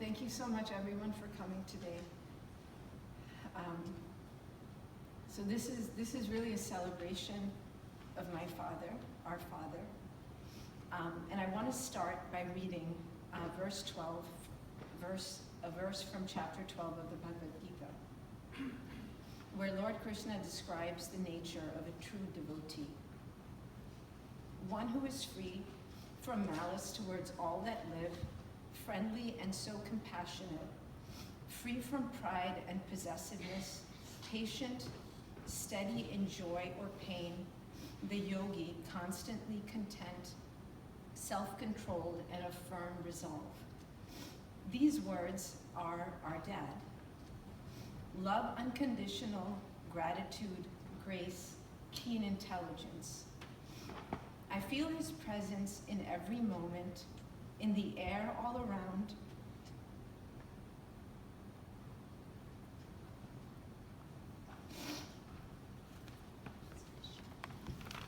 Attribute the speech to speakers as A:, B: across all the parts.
A: Thank you so much, everyone, for coming today. So this is really a celebration of my father, our father. And I want to start by reading verse 12, a verse from chapter 12 of the Bhagavad Gita, where Lord Krishna describes the nature of a true devotee. One who is free from malice towards all that live, friendly and so compassionate, free from pride and possessiveness, patient, steady in joy or pain, the yogi, constantly content, self-controlled, and of firm resolve. These words are our dad. Love unconditional, gratitude, grace, keen intelligence. I feel his presence in every moment, in the air all around,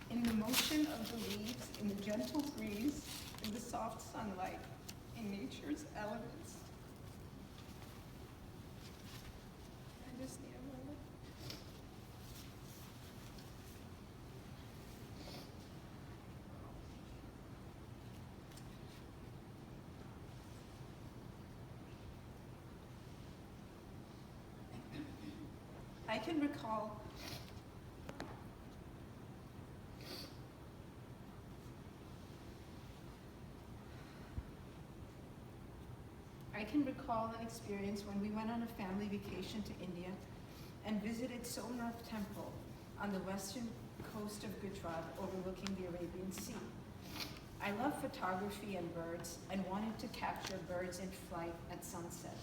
A: in the motion of the leaves, in the gentle breeze, in the soft sunlight, in nature's elements. I just need a moment. I can recall an experience when we went on a family vacation to India and visited Somnath Temple on the western coast of Gujarat overlooking the Arabian Sea. I love photography and birds and wanted to capture birds in flight at sunset.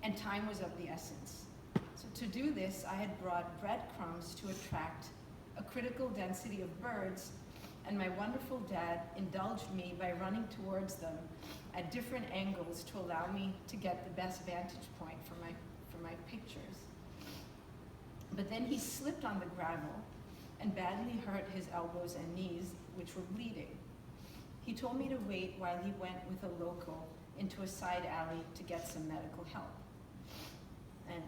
A: And time was of the essence. So to do this, I had brought breadcrumbs to attract a critical density of birds, and my wonderful dad indulged me by running towards them at different angles to allow me to get the best vantage point for my pictures. But then he slipped on the gravel and badly hurt his elbows and knees, which were bleeding. He told me to wait while he went with a local into a side alley to get some medical help. And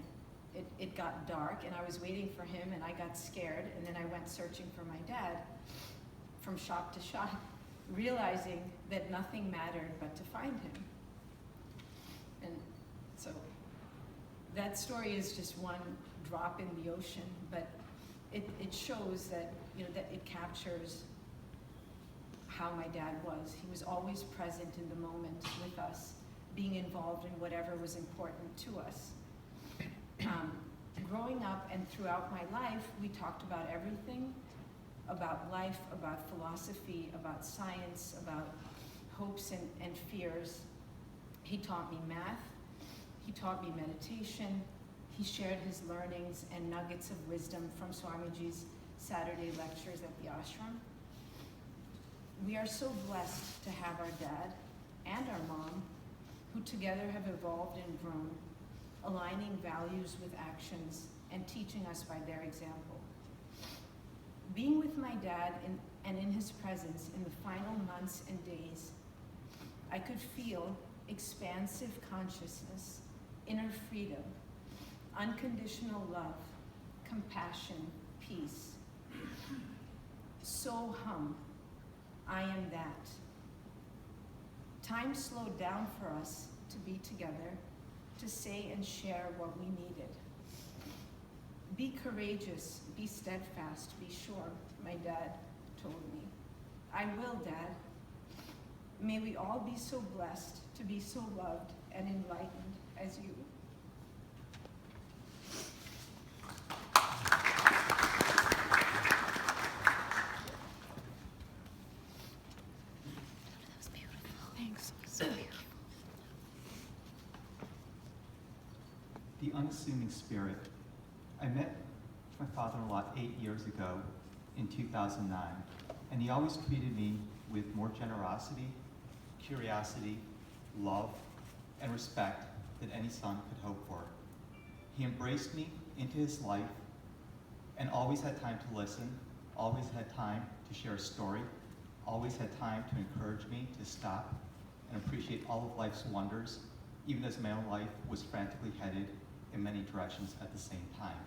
A: it got dark, and I was waiting for him, and I got scared, and then I went searching for my dad from shop to shop, realizing that nothing mattered but to find him. And so that story is just one drop in the ocean, but it shows that, that it captures how my dad was. He was always present in the moment with us, being involved in whatever was important to us. Growing up and throughout my life, we talked about everything, about life, about philosophy, about science, about hopes and fears. He taught me math, he taught me meditation, he shared his learnings and nuggets of wisdom from Swamiji's Saturday lectures at the ashram. We are so blessed to have our dad and our mom, who together have evolved and grown, aligning values with actions and teaching us by their example. Being with my dad and in his presence in the final months and days, I could feel expansive consciousness, inner freedom, unconditional love, compassion, peace. So hum, I am that. Time slowed down for us to be together, to say and share what we needed. Be courageous, be steadfast, be sure, my dad told me. I will, Dad. May we all be so blessed to be so loved and enlightened as you.
B: That was beautiful. Thanks. So beautiful.
C: The unassuming spirit. I met my father-in-law 8 years ago in 2009, and he always treated me with more generosity, curiosity, love, and respect than any son could hope for. He embraced me into his life and always had time to listen, always had time to share a story, always had time to encourage me to stop and appreciate all of life's wonders, even as my own life was frantically headed in many directions at the same time.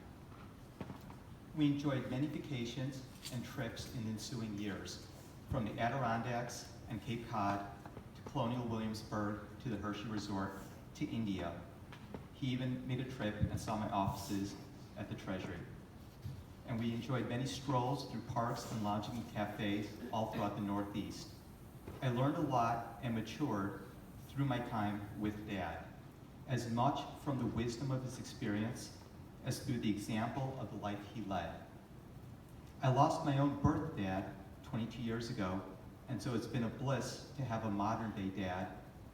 C: We enjoyed many vacations and trips in the ensuing years, from the Adirondacks and Cape Cod to Colonial Williamsburg to the Hershey Resort to India. He even made a trip and saw my offices at the Treasury. And we enjoyed many strolls through parks and lounging cafes all throughout the Northeast. I learned a lot and matured through my time with Dad, as much from the wisdom of his experience as through the example of the life he led. I lost my own birth dad 22 years ago, and so it's been a bliss to have a modern day dad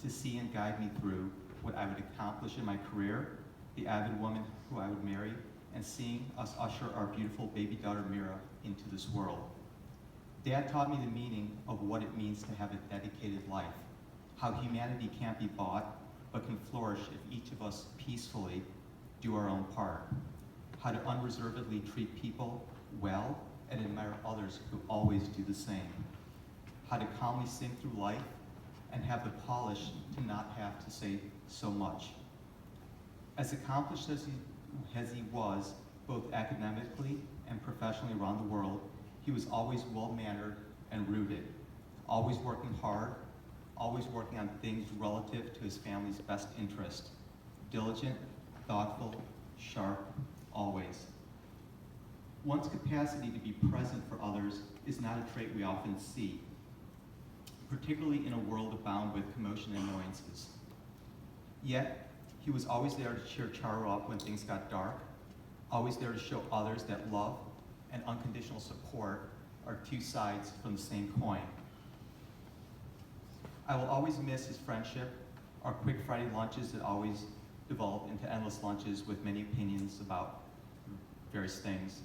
C: to see and guide me through what I would accomplish in my career, the avid woman who I would marry, and seeing us usher our beautiful baby daughter Mira into this world. Dad taught me the meaning of what it means to have a dedicated life, how humanity can't be bought, but can flourish if each of us peacefully do our own part, how to unreservedly treat people well and admire others who always do the same, how to calmly sing through life and have the polish to not have to say so much. As accomplished as he was, both academically and professionally around the world, he was always well-mannered and rooted, always working hard, always working on things relative to his family's best interest, diligent, thoughtful, sharp, always. One's capacity to be present for others is not a trait we often see, particularly in a world abound with commotion and annoyances. Yet, he was always there to cheer Charu up when things got dark, always there to show others that love and unconditional support are two sides from the same coin. I will always miss his friendship, our quick Friday lunches that always developed into endless lunches with many opinions about various things.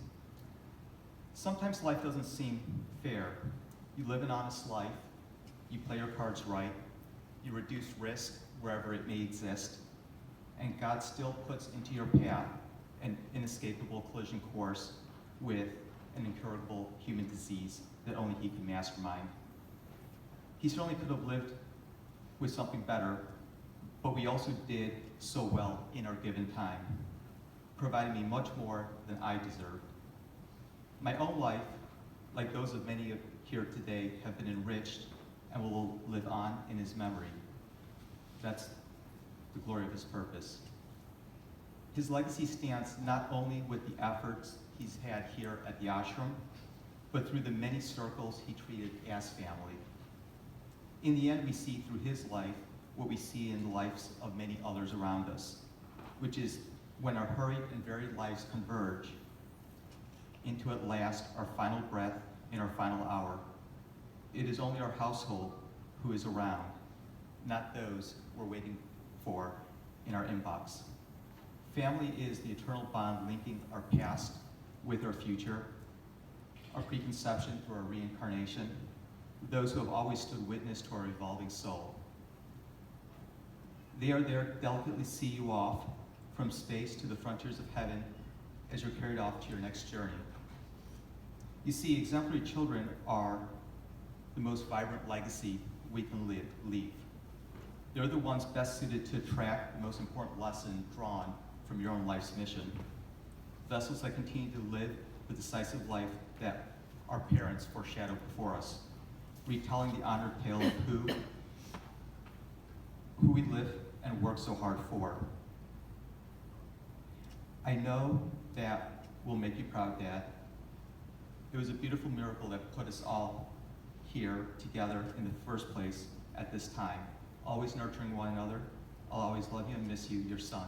C: Sometimes life doesn't seem fair. You live an honest life, you play your cards right, you reduce risk wherever it may exist, and God still puts into your path an inescapable collision course with an incurable human disease that only he can mastermind. He certainly could have lived with something better, but we also did so well in our given time, providing me much more than I deserved. My own life, like those of many here today, have been enriched and will live on in his memory. That's the glory of his purpose. His legacy stands not only with the efforts he's had here at the ashram, but through the many circles he treated as family. In the end, we see through his life what we see in the lives of many others around us, which is when our hurried and varied lives converge into at last our final breath in our final hour. It is only our household who is around, not those we're waiting for in our inbox. Family is the eternal bond linking our past with our future, our preconception through our reincarnation, those who have always stood witness to our evolving soul. They are there to delicately see you off from space to the frontiers of heaven as you're carried off to your next journey. You see, exemplary children are the most vibrant legacy we can leave. They're the ones best suited to attract the most important lesson drawn from your own life's mission. Vessels that continue to live the decisive life that our parents foreshadowed before us, retelling the honored tale of who we live and work so hard for. I know that will make you proud, Dad. It was a beautiful miracle that put us all here together in the first place at this time, always nurturing one another. I'll always love you and miss you, your son.